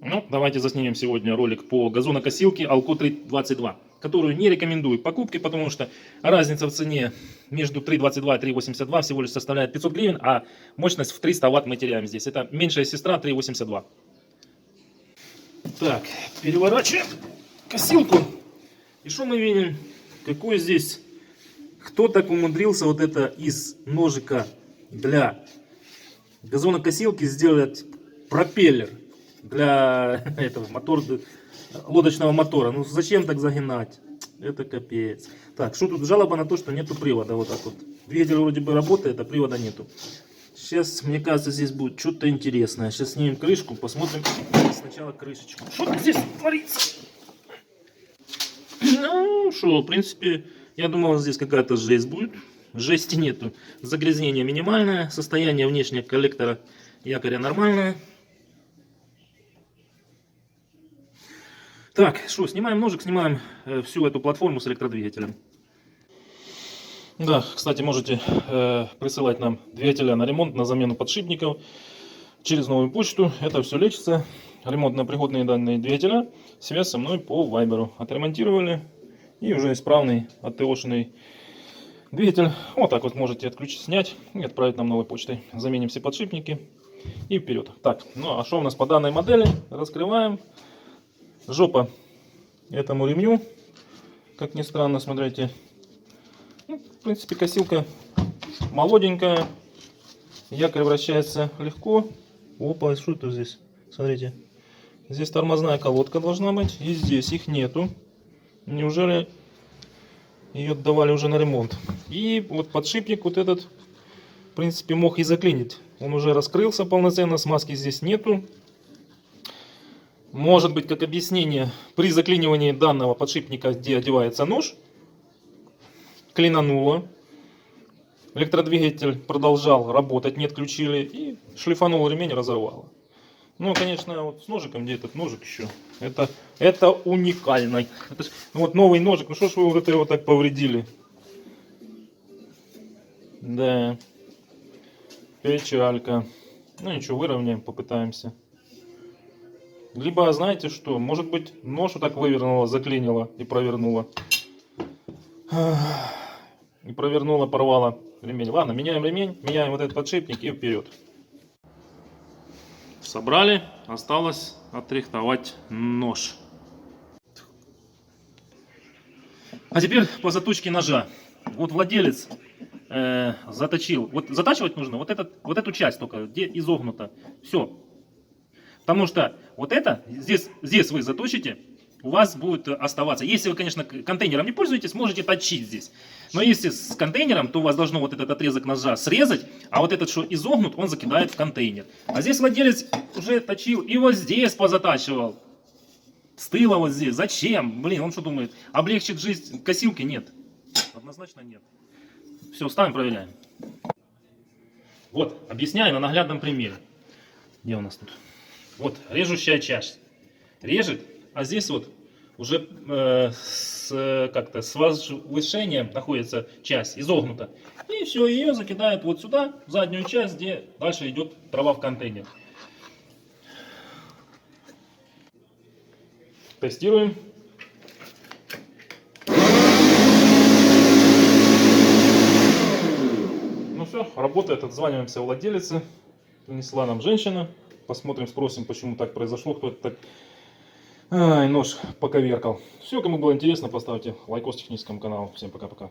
Ну, давайте заснимем сегодня ролик по газонокосилке Alco 322, которую не рекомендую к покупке, потому что разница в цене между 322 и 382 всего лишь составляет 500 гривен, а мощность в 300 ватт мы теряем здесь. Это меньшая сестра 382. Так, переворачиваем косилку. И что мы видим? Какой здесь... Кто так умудрился вот это из ножика для газонокосилки сделать пропеллер для этого лодочного мотора? Ну зачем так загинать? Это капец. Так, что тут? Жалоба на то, что нету привода. Вот так вот. Двигатель вроде бы работает, а привода нету. Сейчас, мне кажется, здесь будет что-то интересное. Сейчас снимем крышку, посмотрим сначала крышечку. Что здесь творится? Ну, что, в принципе, я думал, здесь какая-то жесть будет. Жести нету. Загрязнение минимальное. Состояние внешнего коллектора якоря нормальное. Так, что, снимаем ножик, снимаем всю эту платформу с электродвигателем. Да, кстати, можете присылать нам двигателя на ремонт, на замену подшипников через новую почту. Это все лечится. Ремонтно-пригодные данные двигателя. Связь со мной по вайберу. Отремонтировали. И уже исправный АТОшный двигатель. Вот так вот можете отключить, снять и отправить нам новой почтой. Заменим все подшипники и вперед. Так, ну а что у нас по данной модели? Раскрываем. Жопа этому ремню. Как ни странно, смотрите. Ну, в принципе, косилка молоденькая. Якорь вращается легко. Опа, что это здесь? Смотрите. Здесь тормозная колодка должна быть. И здесь их нету. Неужели ее отдавали уже на ремонт? И вот подшипник вот этот, в принципе, мог и заклинить. Он уже раскрылся полноценно, смазки здесь нету. Может быть, как объяснение, при заклинивании данного подшипника, где одевается нож, клинануло. Электродвигатель продолжал работать, не отключили, и шлифанул ремень, разорвало. Ну, конечно, вот с ножиком, где этот ножик еще, это уникально. Это ж, ну, вот новый ножик, ну что ж вы вот это его так повредили? Да, печалька. Ну ничего, выровняем, попытаемся. Либо, знаете что, может быть, нож вот так вывернуло, заклинило и провернуло. И провернуло, порвало ремень. Ладно, меняем ремень, меняем вот этот подшипник и вперед. Собрали, осталось отрихтовать нож. А теперь по заточке ножа. Вот владелец заточил. Вот затачивать нужно вот эту часть только, где изогнуто. Все. Потому что вот это, здесь вы заточите, у вас будет оставаться. Если вы, конечно, контейнером не пользуетесь, можете точить здесь. Но если с контейнером, то у вас должно вот этот отрезок ножа срезать, а вот этот, что изогнут, он закидает в контейнер. А здесь владелец уже точил и вот здесь позатачивал. С тыла вот здесь. Зачем? Блин, он что думает? Облегчит жизнь косилки? Нет. Однозначно нет. Все, ставим, проверяем. Вот, объясняю на наглядном примере. Где у нас тут? Вот, режущая часть. Режет, а здесь вот уже как-то с возвышением находится часть, изогнута. И все, ее закидают вот сюда, в заднюю часть, где дальше идет трава в контейнер. Тестируем. Ну все, работает, отзваниваемся владелице. Принесла нам женщина. Посмотрим, спросим, почему так произошло, кто это так нож поковеркал. Все, кому было интересно, поставьте лайкос техническому каналу. Всем пока-пока.